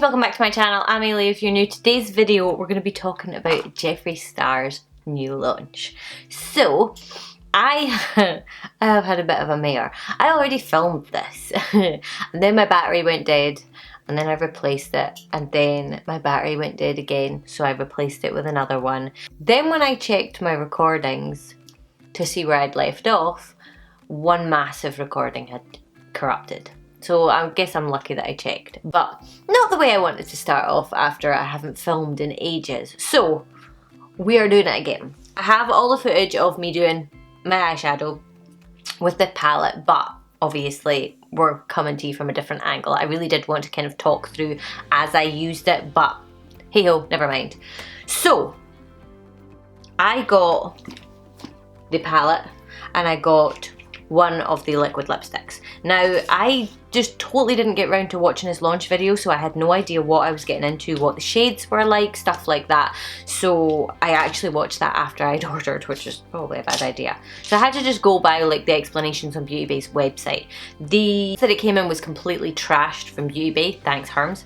welcome back to my channel. I'm Ailey. If you're new, today's video we're going to be talking about Jeffree Star's new launch. So, I have had a bit of a mare. I already filmed this and then my battery went dead and then I replaced it and then my battery went dead again, so I replaced it with another one. Then when I checked my recordings to see where I'd left off, one massive recording had corrupted. So I guess I'm lucky that I checked, but not the way I wanted to start off after I haven't filmed in ages. So we are doing it again. I have all the footage of me doing my eyeshadow with the palette, but obviously we're coming to you from a different angle. I really did want to kind of talk through as I used it, but hey ho, never mind. So I got the palette and I got one of the liquid lipsticks. Now I just totally didn't get round to watching his launch video, so I had no idea what I was getting into, what the shades were like, stuff like that. So I actually watched that after I'd ordered, which is probably a bad idea. So I had to just go by like the explanations on Beauty Bay's website. The that it came in was completely trashed from Beauty Bay, thanks Hermes,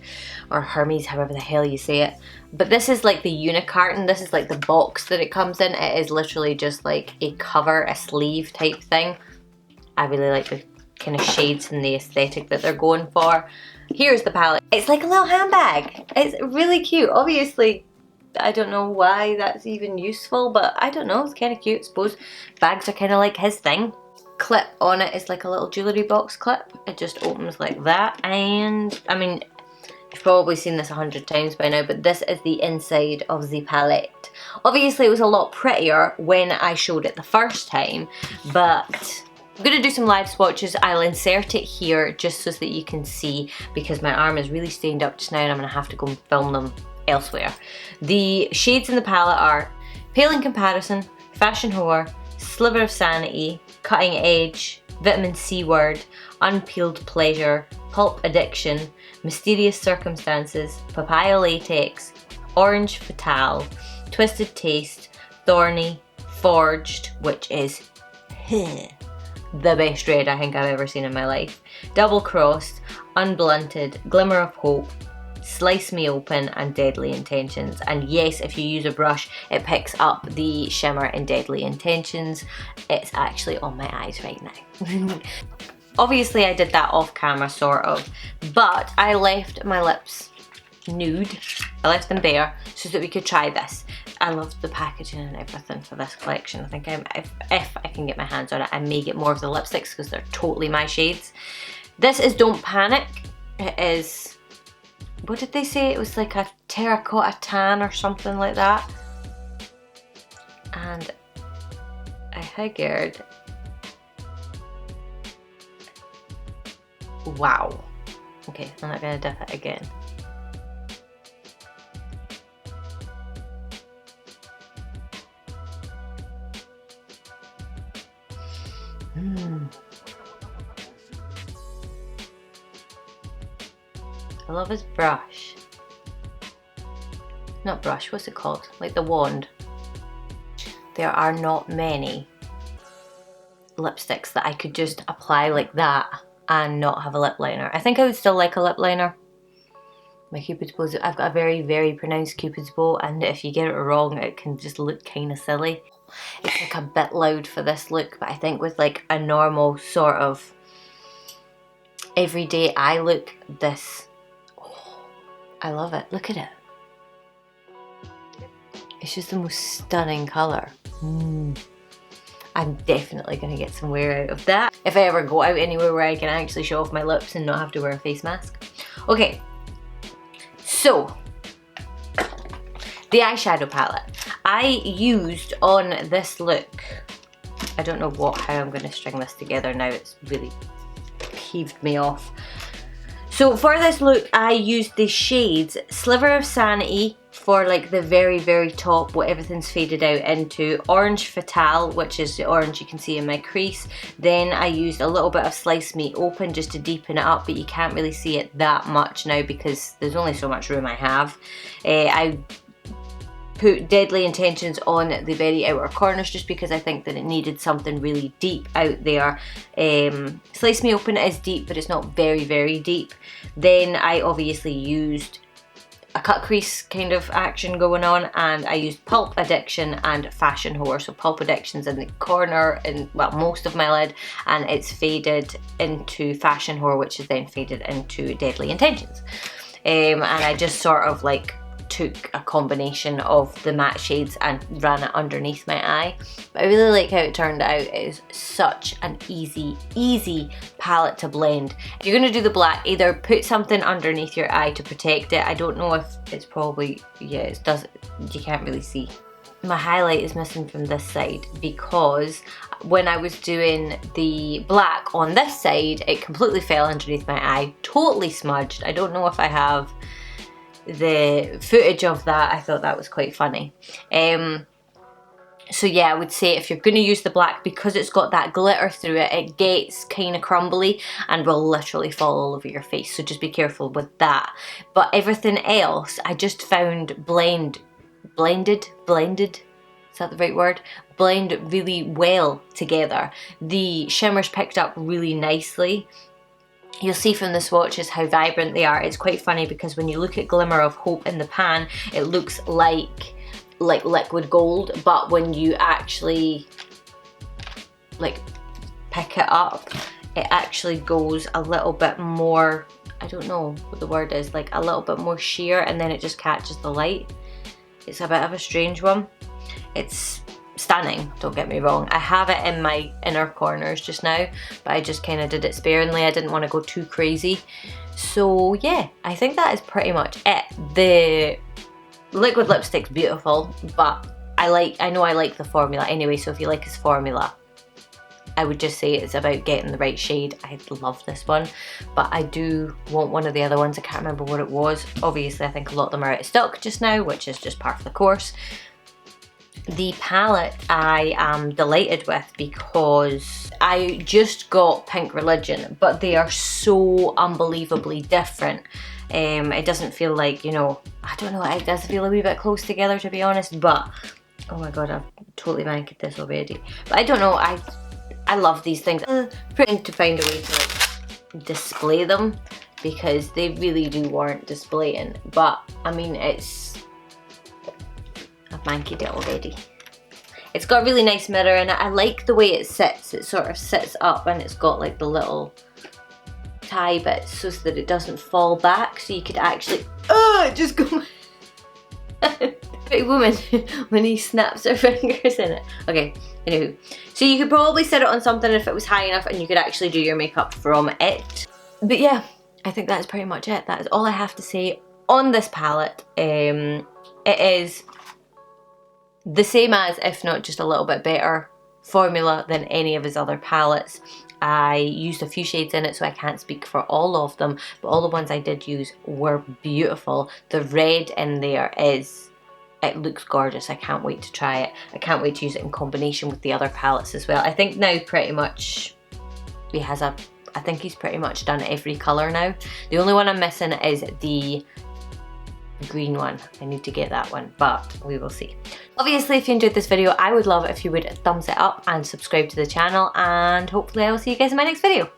or Hermes, however the hell you say it. But this is like the unicarton, this is like the box that it comes in. It is literally just like a cover, a sleeve type thing. I really like the kind of shades and the aesthetic that they're going for. Here's the palette. It's like a little handbag. It's really cute. Obviously, I don't know why that's even useful, but I don't know, it's kind of cute, I suppose. Bags are kind of like his thing. Clip on it is like a little jewellery box clip. It just opens like that, and I mean, you've probably seen this 100 times by now, but this is the inside of the palette. Obviously, it was a lot prettier when I showed it the first time, but I'm going to do some live swatches. I'll insert it here just so that you can see, because my arm is really stained up just now and I'm going to have to go and film them elsewhere. The shades in the palette are Pale in Comparison, Fashion Whore, Sliver of Sanity, Cutting Edge, Vitamin C Word, Unpeeled Pleasure, Pulp Addiction, Mysterious Circumstances, Papaya Latex, Orange Fatale, Twisted Taste, Thorny, Forged, which is the best red I think I've ever seen in my life, Double Crossed, Unblunted, Glimmer of Hope, Slice Me Open, and Deadly Intentions. And yes, if you use a brush, it picks up the shimmer in Deadly Intentions. It's actually on my eyes right now. Obviously I did that off camera sort of, but I left my lips nude. I left them bare so that we could try this. I loved the packaging and everything for this collection. I think if I can get my hands on it, I may get more of the lipsticks because they're totally my shades. This is Don't Panic. It is, what did they say? It was like a terracotta tan or something like that. And I figured, wow. Okay, I'm not gonna dip it again. I love his brush. Not brush, what's it called? Like the wand. There are not many lipsticks that I could just apply like that and not have a lip liner. I think I would still like a lip liner. My Cupid's bow, I've got a very, very pronounced Cupid's bow, and if you get it wrong, it can just look kind of silly. It's like a bit loud for this look, but I think with like a normal sort of everyday eye look, this, oh, I love it. Look at it. It's just the most stunning colour. I'm definitely going to get some wear out of that if I ever go out anywhere where I can actually show off my lips and not have to wear a face mask. Okay, so the eyeshadow palette I used on this look. I don't know how I'm going to string this together now. It's really peeved me off. So for this look, I used the shades Sliver of Sanity for like the very, very top, what everything's faded out into, Orange Fatale, which is the orange you can see in my crease. Then I used a little bit of Slice Me Open just to deepen it up, but you can't really see it that much now because there's only so much room I have. I put Deadly Intentions on the very outer corners just because I think that it needed something really deep out there. Slice Me Open is deep, but it's not very, very deep. Then I obviously used a cut crease kind of action going on, and I used Pulp Addiction and Fashion Whore. So Pulp Addiction's in the corner, in, well, most of my lid, and it's faded into Fashion Whore, which is then faded into Deadly Intentions. And I just sort of like took a combination of the matte shades and ran it underneath my eye. But I really like how it turned out. It is such an easy palette to blend. If you're going to do the black, either put something underneath your eye to protect it. I don't know if it's probably, yeah, it does, you can't really see. My highlight is missing from this side because when I was doing the black on this side, it completely fell underneath my eye, totally smudged. I don't know if I have the footage of that. I thought that was quite funny. So yeah, I would say if you're going to use the black, because it's got that glitter through it, it gets kind of crumbly and will literally fall all over your face, so just be careful with that. But everything else I just found blended, is that the right word? Blend really well together. The shimmers picked up really nicely. You'll see from the swatches how vibrant they are. It's quite funny because when you look at Glimmer of Hope in the pan, it looks like liquid gold, but when you actually like pick it up, it actually goes a little bit more, I don't know what the word is, like a little bit more sheer, and then it just catches the light. It's a bit of a strange one. It's stunning, don't get me wrong. I have it in my inner corners just now, but I just kind of did it sparingly. I didn't want to go too crazy. So yeah, I think that is pretty much it. The liquid lipstick's beautiful, but I know I like the formula anyway, so if you like his formula, I would just say it's about getting the right shade. I love this one, but I do want one of the other ones. I can't remember what it was. Obviously, I think a lot of them are out of stock just now, which is just part of the course. The palette I am delighted with because I just got Pink Religion, but they are so unbelievably different. It doesn't feel like, you know, I don't know, it does feel a wee bit close together, to be honest, but oh my god, I've totally manked this already. But I don't know, I love these things. I'm trying to find a way to like display them because they really do warrant displaying, but I mean, I've manked it already. It's got a really nice mirror in it. I like the way it sits. It sort of sits up and it's got like the little tie bits so that it doesn't fall back, so you could actually just go. Pretty Woman when he snaps her fingers in it. Okay, anywho. So you could probably set it on something if it was high enough and you could actually do your makeup from it. But yeah, I think that is pretty much it. That is all I have to say on this palette. It is the same as, if not just a little bit better formula than any of his other palettes. I used a few shades in it, so I can't speak for all of them, but all the ones I did use were beautiful. The red in there it looks gorgeous. I can't wait to try it. I can't wait to use it in combination with the other palettes as well. I think now pretty much I think he's pretty much done every colour now. The only one I'm missing is the green one. I need to get that one, but we will see. Obviously, if you enjoyed this video, I would love it if you would thumbs it up and subscribe to the channel, and hopefully I will see you guys in my next video.